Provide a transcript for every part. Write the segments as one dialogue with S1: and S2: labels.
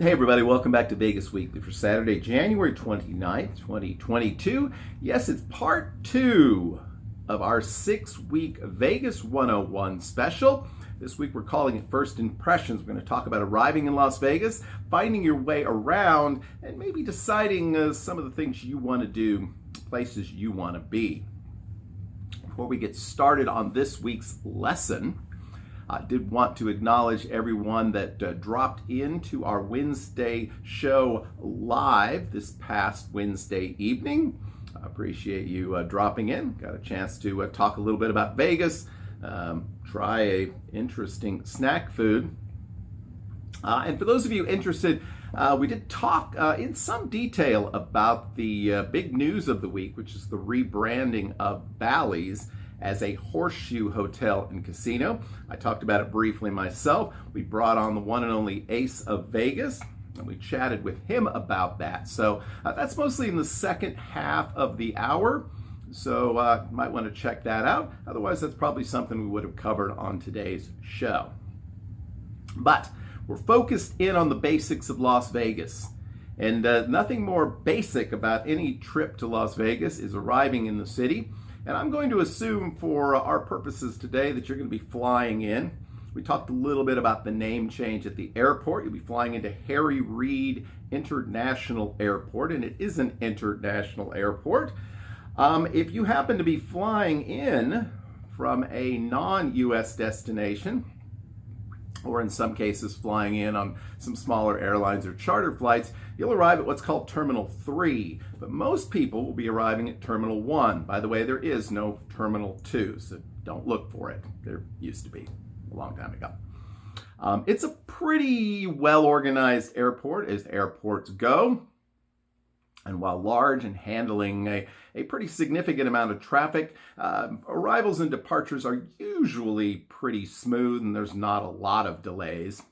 S1: Hey everybody, welcome back to Vegas Weekly for Saturday, January 29th, 2022. Yes, it's part 2 of our 6-week Vegas 101 special. This week we're calling it First Impressions. We're going to talk about arriving in Las Vegas, finding your way around, and maybe deciding some of the things you want to do, places you want to be. Before we get started on this week's lesson, I did want to acknowledge everyone that dropped into our Wednesday show live this past Wednesday evening. I appreciate you dropping in. Got a chance to talk a little bit about Vegas, try a interesting snack food. And for those of you interested, we did talk in some detail about the big news of the week, which is the rebranding of Bally's as a Horseshoe Hotel and Casino. I talked about it briefly myself. We brought on the one and only Ace of Vegas, and we chatted with him about that. So that's mostly in the second half of the hour. So you might want to check that out. Otherwise, that's probably something we would have covered on today's show. But we're focused in on the basics of Las Vegas. And nothing more basic about any trip to Las Vegas is arriving in the city. And I'm going to assume for our purposes today that you're going to be flying in. We talked a little bit about the name change at the airport. You'll be flying into Harry Reid International Airport, and it is an international airport. If you happen to be flying in from a non-U.S. destination, or in some cases flying in on some smaller airlines or charter flights, you'll arrive at what's called Terminal 3. But most people will be arriving at Terminal 1. By the way, there is no Terminal 2, so don't look for it. There used to be a long time ago. It's a pretty well-organized airport, as airports go. And while large and handling a pretty significant amount of traffic, arrivals and departures are usually pretty smooth and there's not a lot of delays.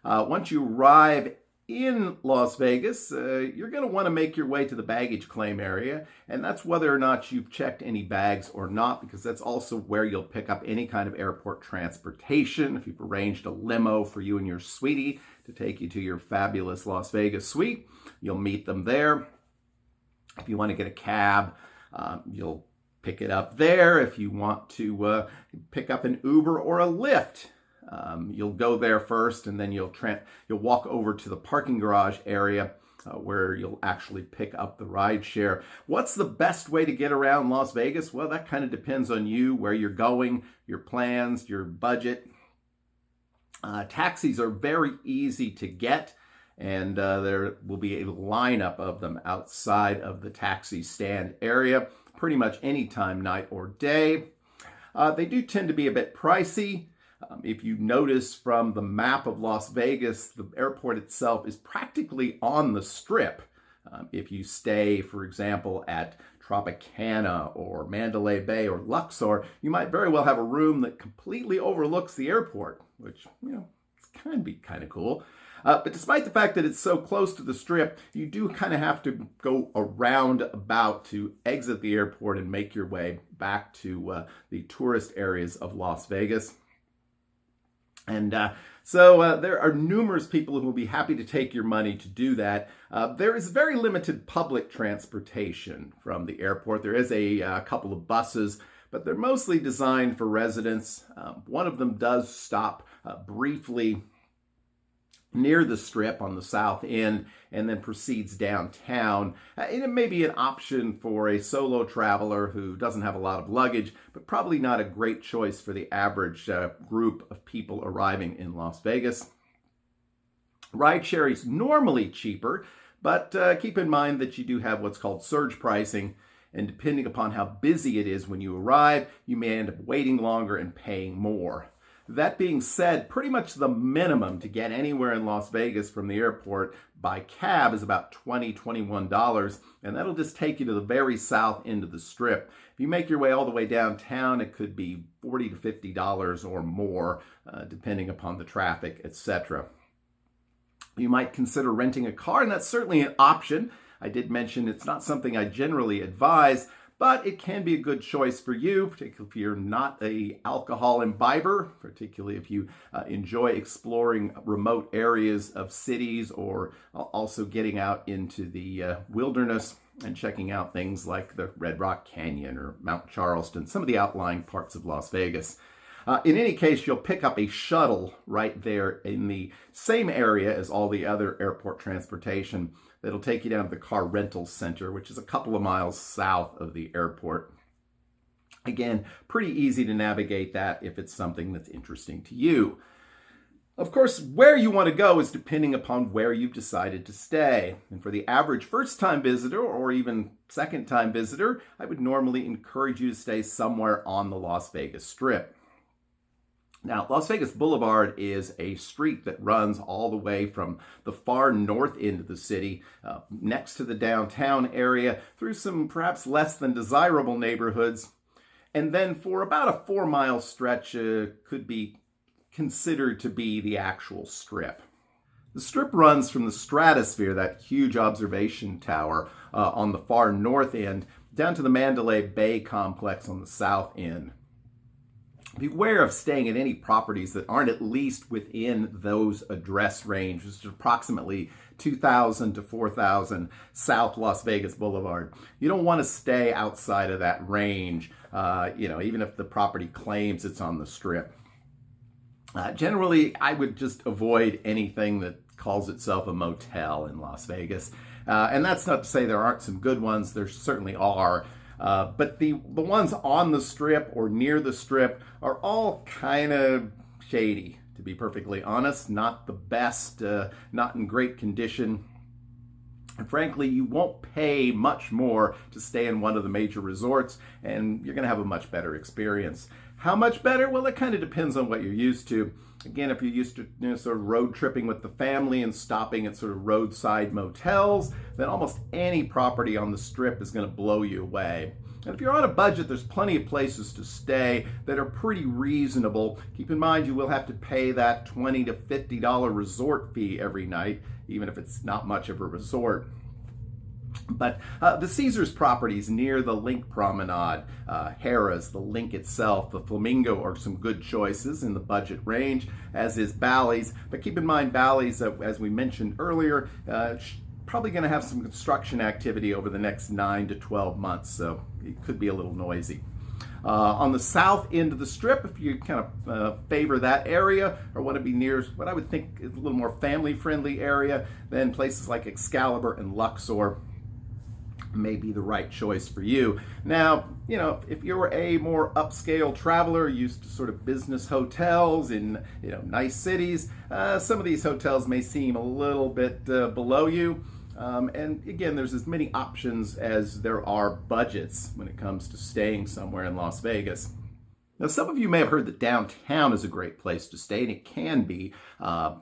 S1: Once you arrive in Las Vegas, you're going to want to make your way to the baggage claim area, and that's whether or not you've checked any bags or not, because that's also where you'll pick up any kind of airport transportation. If you've arranged a limo for you and your sweetie to take you to your fabulous Las Vegas suite, you'll meet them there. If you want to get a cab, you'll pick it up there. If you want to pick up an Uber or a Lyft, you'll go there first, and then you'll walk over to the parking garage area where you'll actually pick up the ride share. What's the best way to get around Las Vegas? Well, that kind of depends on you, where you're going, your plans, your budget. Taxis are very easy to get, and there will be a lineup of them outside of the taxi stand area pretty much any time, night or day. They do tend to be a bit pricey. If you notice from the map of Las Vegas, the airport itself is practically on the Strip. If you stay, for example, at Tropicana or Mandalay Bay or Luxor, you might very well have a room that completely overlooks the airport, which, can be kind of cool. But despite the fact that it's so close to the Strip, you do kind of have to go around about to exit the airport and make your way back to the tourist areas of Las Vegas. And so there are numerous people who will be happy to take your money to do that. There is very limited public transportation from the airport. There is a couple of buses, but they're mostly designed for residents. One of them does stop briefly near the Strip on the south end and then proceeds downtown. And it may be an option for a solo traveler who doesn't have a lot of luggage, but probably not a great choice for the average group of people arriving in Las Vegas. Rideshare is normally cheaper, but keep in mind that you do have what's called surge pricing, and depending upon how busy it is when you arrive, you may end up waiting longer and paying more. That being said, pretty much the minimum to get anywhere in Las Vegas from the airport by cab is about $20, $21, and that'll just take you to the very south end of the Strip. If you make your way all the way downtown, it could be $40 to $50 or more, depending upon the traffic, etc. You might consider renting a car, and that's certainly an option. I did mention it's not something I generally advise, but it can be a good choice for you, particularly if you're not an alcohol imbiber, particularly if you enjoy exploring remote areas of cities, or also getting out into the wilderness and checking out things like the Red Rock Canyon or Mount Charleston, some of the outlying parts of Las Vegas. In any case, you'll pick up a shuttle right there in the same area as all the other airport transportation that'll take you down to the car rental center, which is a couple of miles south of the airport. Again, pretty easy to navigate that if it's something that's interesting to you. Of course, where you want to go is depending upon where you've decided to stay. And for the average first-time visitor or even second-time visitor, I would normally encourage you to stay somewhere on the Las Vegas Strip. Now, Las Vegas Boulevard is a street that runs all the way from the far north end of the city, next to the downtown area, through some perhaps less than desirable neighborhoods, and then for about a 4-mile stretch could be considered to be the actual Strip. The Strip runs from the Stratosphere, that huge observation tower on the far north end, down to the Mandalay Bay complex on the south end. Beware of staying at any properties that aren't at least within those address range, which is approximately 2,000 to 4,000 South Las Vegas Boulevard. You don't want to stay outside of that range, even if the property claims it's on the Strip. Generally, I would just avoid anything that calls itself a motel in Las Vegas. And that's not to say there aren't some good ones. There certainly are. But the ones on the Strip or near the Strip are all kind of shady, to be perfectly honest. Not the best, not in great condition. And frankly, you won't pay much more to stay in one of the major resorts, and you're going to have a much better experience. How much better? Well, it kind of depends on what you're used to. Again, if you're used to sort of road tripping with the family and stopping at sort of roadside motels, then almost any property on the Strip is going to blow you away. And if you're on a budget, there's plenty of places to stay that are pretty reasonable. Keep in mind, you will have to pay that $20 to $50 resort fee every night, even if it's not much of a resort. But the Caesars properties near the Link Promenade, Harrah's, the Link itself, the Flamingo are some good choices in the budget range, as is Bally's. But keep in mind, Bally's, as we mentioned earlier, probably going to have some construction activity over the next 9 to 12 months, so it could be a little noisy. On the south end of the Strip, if you kind of favor that area or want to be near what I would think is a little more family-friendly area, then places like Excalibur and Luxor may be the right choice for you. Now, if you're a more upscale traveler used to sort of business hotels in nice cities, some of these hotels may seem a little bit below you. And again, there's as many options as there are budgets when it comes to staying somewhere in Las Vegas. Now, some of you may have heard that downtown is a great place to stay, and it can be.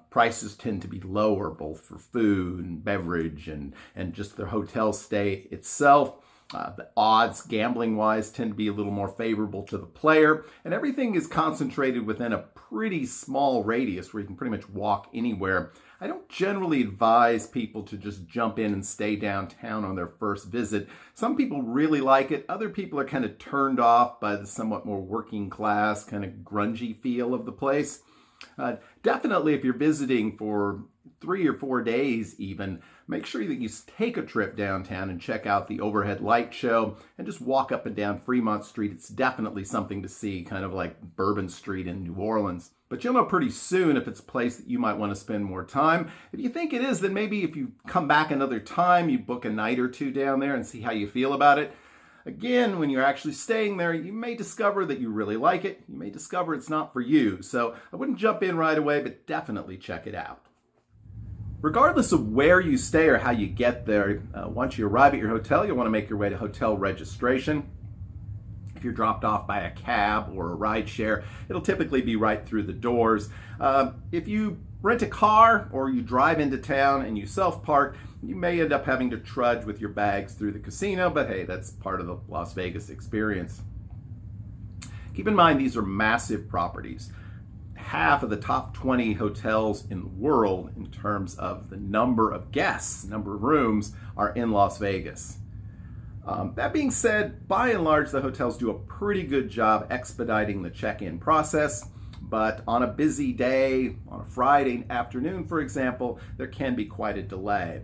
S1: Prices tend to be lower, both for food and beverage and just the hotel stay itself. The odds, gambling-wise, tend to be a little more favorable to the player, and everything is concentrated within a pretty small radius where you can pretty much walk anywhere. I don't generally advise people to just jump in and stay downtown on their first visit. Some people really like it. Other people are kind of turned off by the somewhat more working class, kind of grungy feel of the place. Definitely, if you're visiting for 3 or 4 days even, make sure that you take a trip downtown and check out the overhead light show and just walk up and down Fremont Street. It's definitely something to see, kind of like Bourbon Street in New Orleans. But you'll know pretty soon if it's a place that you might want to spend more time. If you think it is, then maybe if you come back another time, you book a night or two down there and see how you feel about it. Again, when you're actually staying there, you may discover that you really like it. You may discover it's not for you. So I wouldn't jump in right away, but definitely check it out. Regardless of where you stay or how you get there, once you arrive at your hotel, you'll want to make your way to hotel registration. If you're dropped off by a cab or a ride share, it'll typically be right through the doors. If you rent a car or you drive into town and you self-park, you may end up having to trudge with your bags through the casino, but hey, that's part of the Las Vegas experience. Keep in mind, these are massive properties. Half of the top 20 hotels in the world in terms of the number of guests, number of rooms, are in Las Vegas. That being said, by and large, the hotels do a pretty good job expediting the check-in process. But on a busy day, on a Friday afternoon, for example, there can be quite a delay.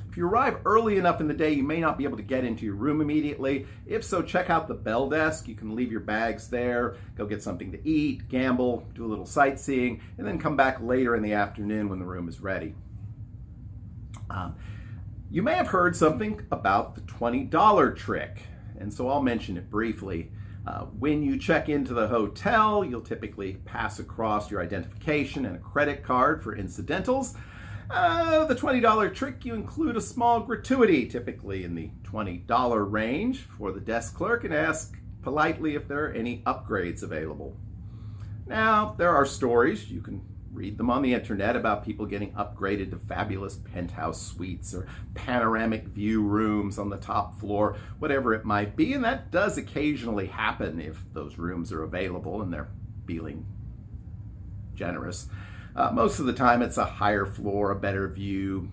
S1: If you arrive early enough in the day, you may not be able to get into your room immediately. If so, check out the bell desk. You can leave your bags there, go get something to eat, gamble, do a little sightseeing, and then come back later in the afternoon when the room is ready. You may have heard something about the $20 trick, and so I'll mention it briefly. When you check into the hotel, you'll typically pass across your identification and a credit card for incidentals. The $20 trick, you include a small gratuity, typically in the $20 range, for the desk clerk, and ask politely if there are any upgrades available. Now, there are stories, you can read them on the internet, about people getting upgraded to fabulous penthouse suites or panoramic view rooms on the top floor, whatever it might be, and that does occasionally happen if those rooms are available and they're feeling generous. Most of the time it's a higher floor, a better view,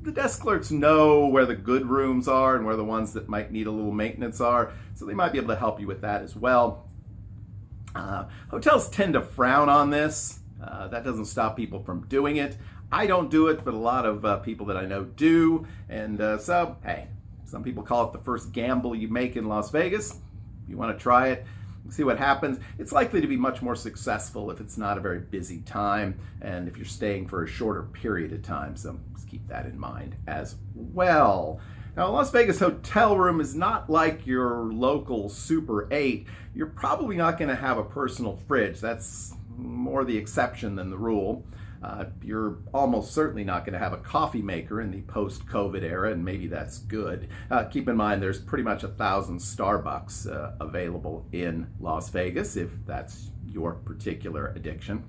S1: The desk clerks know where the good rooms are and where the ones that might need a little maintenance are, so they might be able to help you with that as well. Hotels tend to frown on this. That doesn't stop people from doing it. I don't do it, but a lot of people that I know do. And so, hey, some people call it the first gamble you make in Las Vegas. If you want to try it, see what happens. It's likely to be much more successful if it's not a very busy time and if you're staying for a shorter period of time. So just keep that in mind as well. Now, a Las Vegas hotel room is not like your local Super 8. You're probably not going to have a personal fridge. That's more the exception than the rule. You're almost certainly not going to have a coffee maker in the post-COVID era, and maybe that's good. Keep in mind there's pretty much 1,000 Starbucks available in Las Vegas, if that's your particular addiction.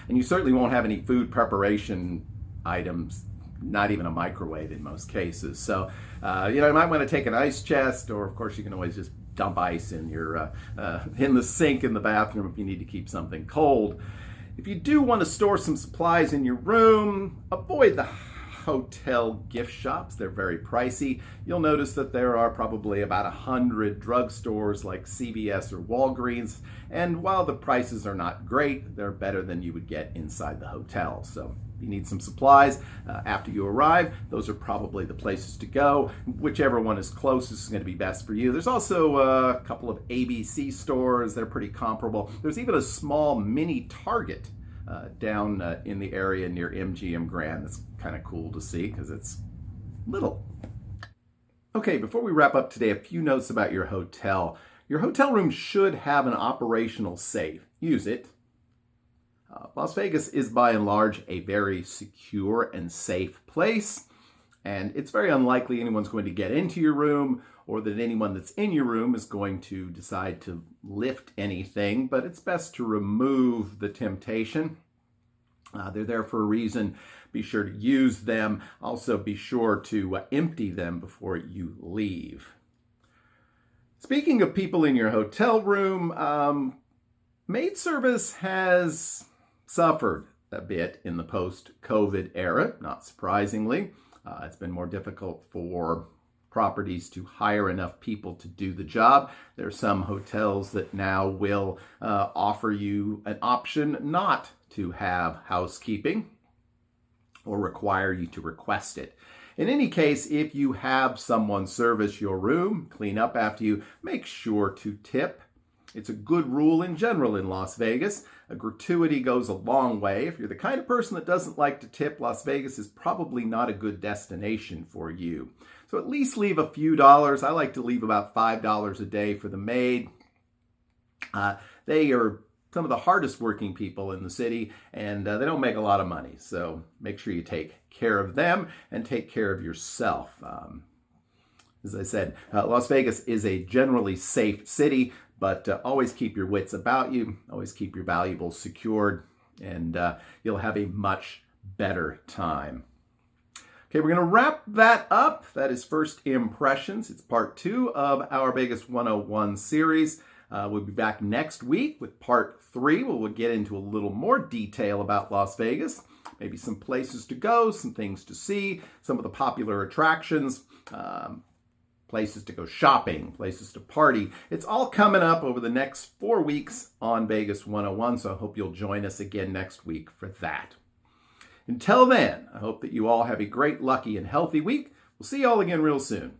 S1: And you certainly won't have any food preparation items, not even a microwave in most cases. So, you might want to take an ice chest, or of course you can always just dump ice in your in the sink in the bathroom if you need to keep something cold. If you do want to store some supplies in your room, avoid the hotel gift shops. They're very pricey. You'll notice that there are probably about 100 drugstores like CVS or Walgreens, and while the prices are not great, they're better than you would get inside the hotel. So if you need some supplies after you arrive, those are probably the places to go. Whichever one is closest is going to be best for you. There's also a couple of ABC stores. They're pretty comparable. There's even a small mini Target down in the area near MGM Grand. That's kind of cool to see because it's little. Okay, before we wrap up today, a few notes about your hotel. Your hotel room should have an operational safe. Use it. Las Vegas is by and large a very secure and safe place, and it's very unlikely anyone's going to get into your room or that anyone that's in your room is going to decide to lift anything, but it's best to remove the temptation. They're there for a reason. Be sure to use them. Also be sure to empty them before you leave. Speaking of people in your hotel room, maid service has suffered a bit in the post-COVID era, not surprisingly. It's been more difficult for properties to hire enough people to do the job. There are some hotels that now will offer you an option not to have housekeeping or require you to request it. In any case, if you have someone service your room, clean up after you, make sure to tip. It's a good rule in general in Las Vegas. A gratuity goes a long way. If you're the kind of person that doesn't like to tip, Las Vegas is probably not a good destination for you. So at least leave a few dollars. I like to leave about $5 a day for the maid. They are some of the hardest working people in the city, and they don't make a lot of money. So make sure you take care of them and take care of yourself. As I said, Las Vegas is a generally safe city, but always keep your wits about you, always keep your valuables secured, and you'll have a much better time. Okay, we're going to wrap that up. That is First Impressions. It's part 2 of our Vegas 101 series. We'll be back next week with part 3, where we'll get into a little more detail about Las Vegas. maybe some places to go, some things to see, some of the popular attractions, places to go shopping, places to party. It's all coming up over the next 4 weeks on Vegas 101, so I hope you'll join us again next week for that. Until then, I hope that you all have a great, lucky, and healthy week. We'll see you all again real soon.